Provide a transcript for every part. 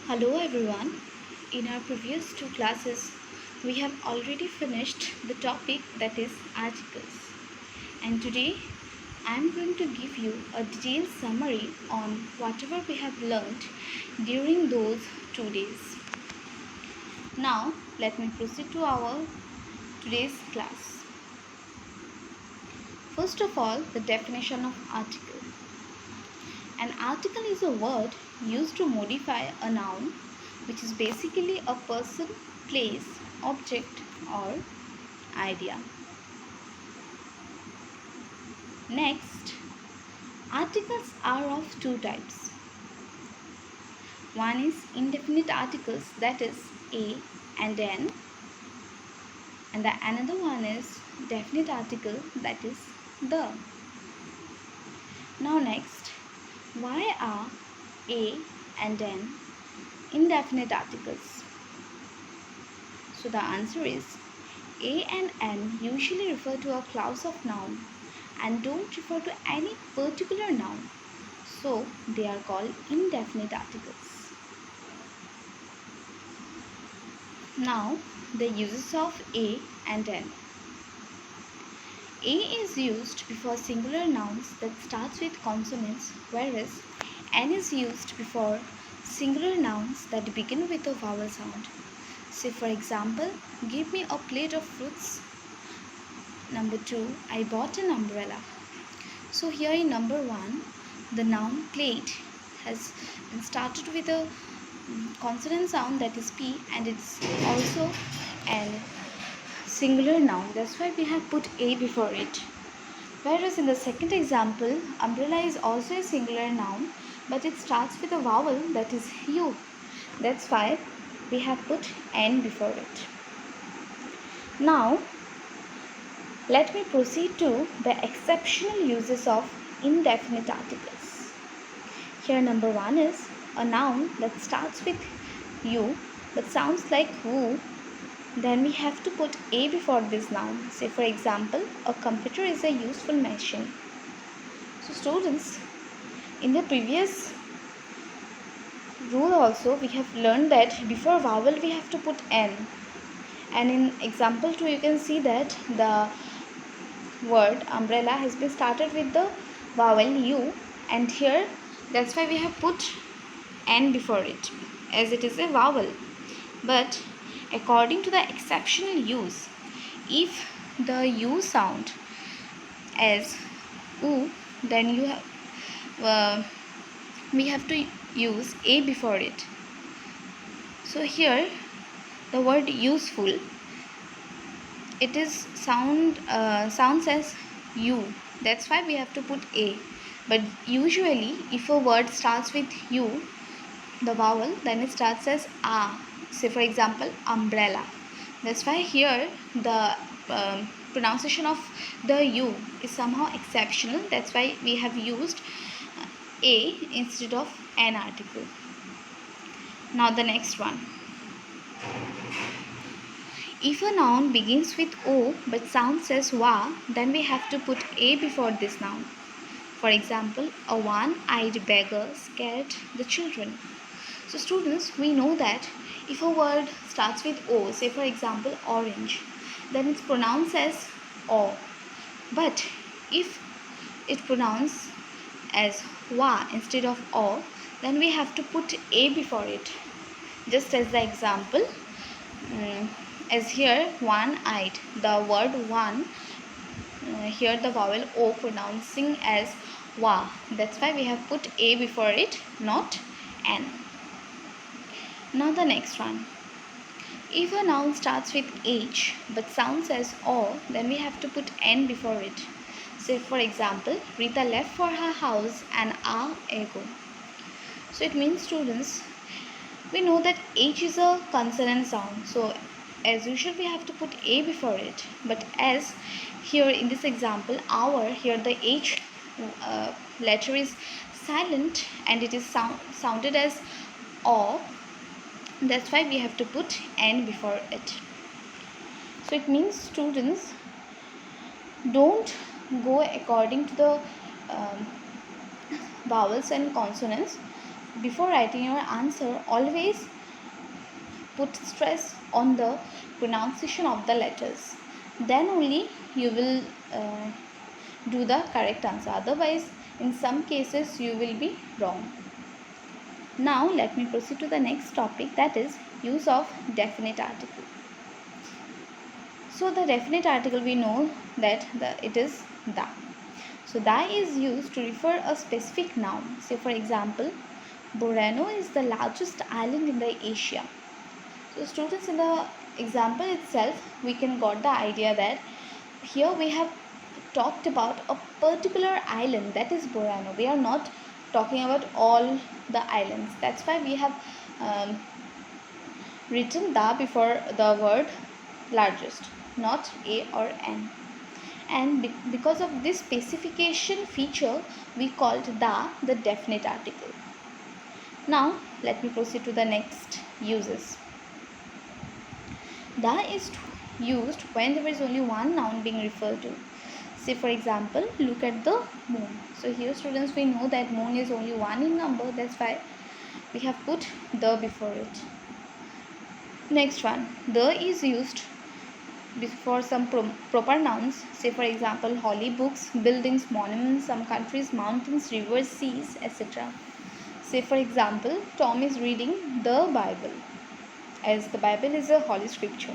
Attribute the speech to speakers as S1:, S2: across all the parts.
S1: Hello everyone. In our previous two classes, we have already finished the topic that is articles. And today, I am going to give you a detailed summary on whatever we have learned during those 2 days. Now, let me proceed to our today's class. First of all, the definition of article. An article is a word used to modify a noun, which is basically a person, place, object, or idea. Next, articles are of two types. One is indefinite articles, that is a and an, and the another one is definite article, that is the. Now next, why are a and an indefinite articles? So the answer is a and an usually refer to a class of noun and don't refer to any particular noun. So they are called indefinite articles. Now the uses of a and an. A is used before singular nouns that starts with consonants, whereas an is used before singular nouns that begin with a vowel sound. Say for example, give me a plate of fruits. Number 2, I bought an umbrella. So here in number 1, the noun plate has been started with a consonant sound, that is P, and it's also an singular noun. That's why we have put a before it. Whereas in the second example, umbrella is also a singular noun, but it starts with a vowel, that is U. That's why we have put n before it. Now, let me proceed to the exceptional uses of indefinite articles. Here number 1 is a noun that starts with U but sounds like woo. Then we have to put a before this noun. Say for example, a computer is a useful machine. So students, in the previous rule also we have learned that before vowel we have to put n. And in example 2 you can see that the word umbrella has been started with the vowel U, and here that's why we have put n before it, as it is a vowel. But according to the exceptional use, if the U sound as U, then we have to use a before it. So here the word useful, it is sounds as U. That's why we have to put a. But usually if a word starts with U, the vowel, then it starts as a. Say for example, umbrella. That's why here the pronunciation of the U is somehow exceptional. That's why we have used a instead of an article. Now the next one. If a noun begins with O but sounds as wa, then we have to put a before this noun. For example, a one-eyed beggar scared the children. So students, we know that if a word starts with O, say for example orange, then it's pronounced as O. But if it pronounced as wa instead of O, then we have to put a before it. Just as the example, as here one-eyed, the word one, here the vowel O pronouncing as wa. That's why we have put a before it, not n. Now the next one. If a noun starts with H but sounds as O, then we have to put N before it. Say for example, Rita left for her house an hour ago. So it means students, we know that H is a consonant sound. So as usual we have to put A before it. But as here in this example, hour, here the H letter is silent and it is sounded as O. That's why we have to put N before it. So it means students, don't go according to the vowels and consonants. before writing your answer, always put stress on the pronunciation of the letters. Then only you will do the correct answer. Otherwise, in some cases, you will be wrong. Now, let me proceed to the next topic, that is use of definite article. So, the definite article, we know that it is the. So, the is used to refer a specific noun. Say, for example, Borneo is the largest island in the Asia. So students, in the example itself, we can got the idea that here we have talked about a particular island, that is Borneo. We are not talking about all the islands. That's why we have written the before the word largest, not a or n. And because of this specification feature, we called the definite article. Now let me proceed to the next uses. The is used when there is only one noun being referred to. Say for example, look at the moon. So here students, we know that moon is only one in number, that's why we have put the before it. Next one, the is used before some proper nouns. Say for example, holy books, buildings, monuments, some countries, mountains, rivers, seas, etc. Say for example, Tom is reading the Bible, as the Bible is a holy scripture,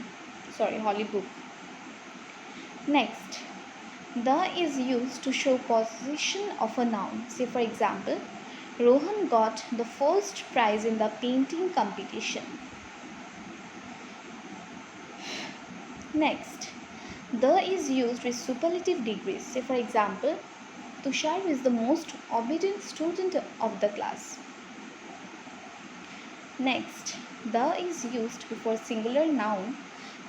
S1: holy book. Next, the is used to show position of a noun. Say for example, Rohan got the first prize in the painting competition. Next, the is used with superlative degrees. Say for example, Tushar is the most obedient student of the class. Next, the is used before singular noun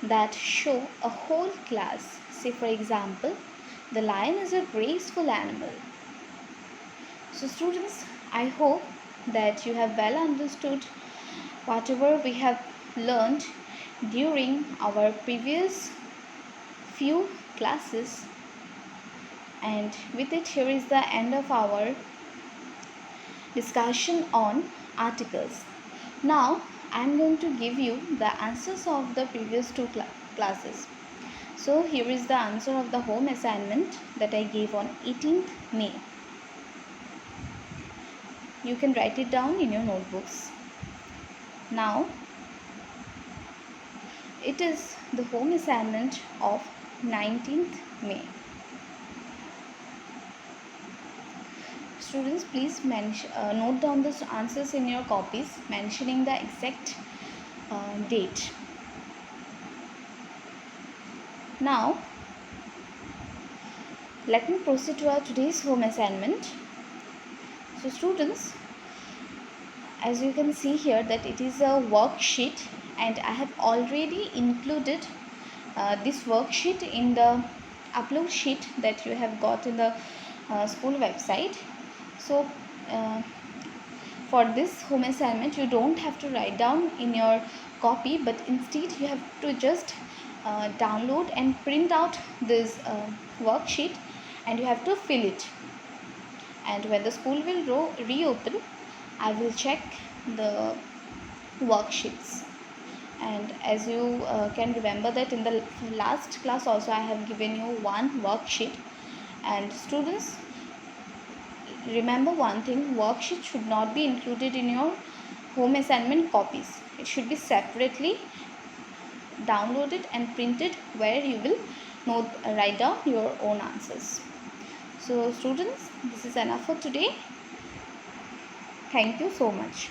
S1: that show a whole class. Say for example, the lion is a graceful animal. So students, I hope that you have well understood whatever we have learned during our previous few classes, and with it, here is the end of our discussion on articles. Now I am going to give you the answers of the previous two classes. So here is the answer of the home assignment that I gave on 18th May. You can write it down in your notebooks. Now it is the home assignment of 19th May. Students, please note down the answers in your copies, mentioning the exact date. Now, let me proceed to our today's home assignment. So students, as you can see here that it is a worksheet, and I have already included this worksheet in the upload sheet that you have got in the school website. So for this home assignment, you don't have to write down in your copy, but instead you have to just download and print out this worksheet, and you have to fill it. And when the school will reopen, I will check the worksheets. And as you can remember that in the last class also I have given you one worksheet. And students, remember one thing, worksheet should not be included in your home assignment copies. It should be separately downloaded and printed, where you will write down your own answers. So students, this is enough for today. Thank you so much.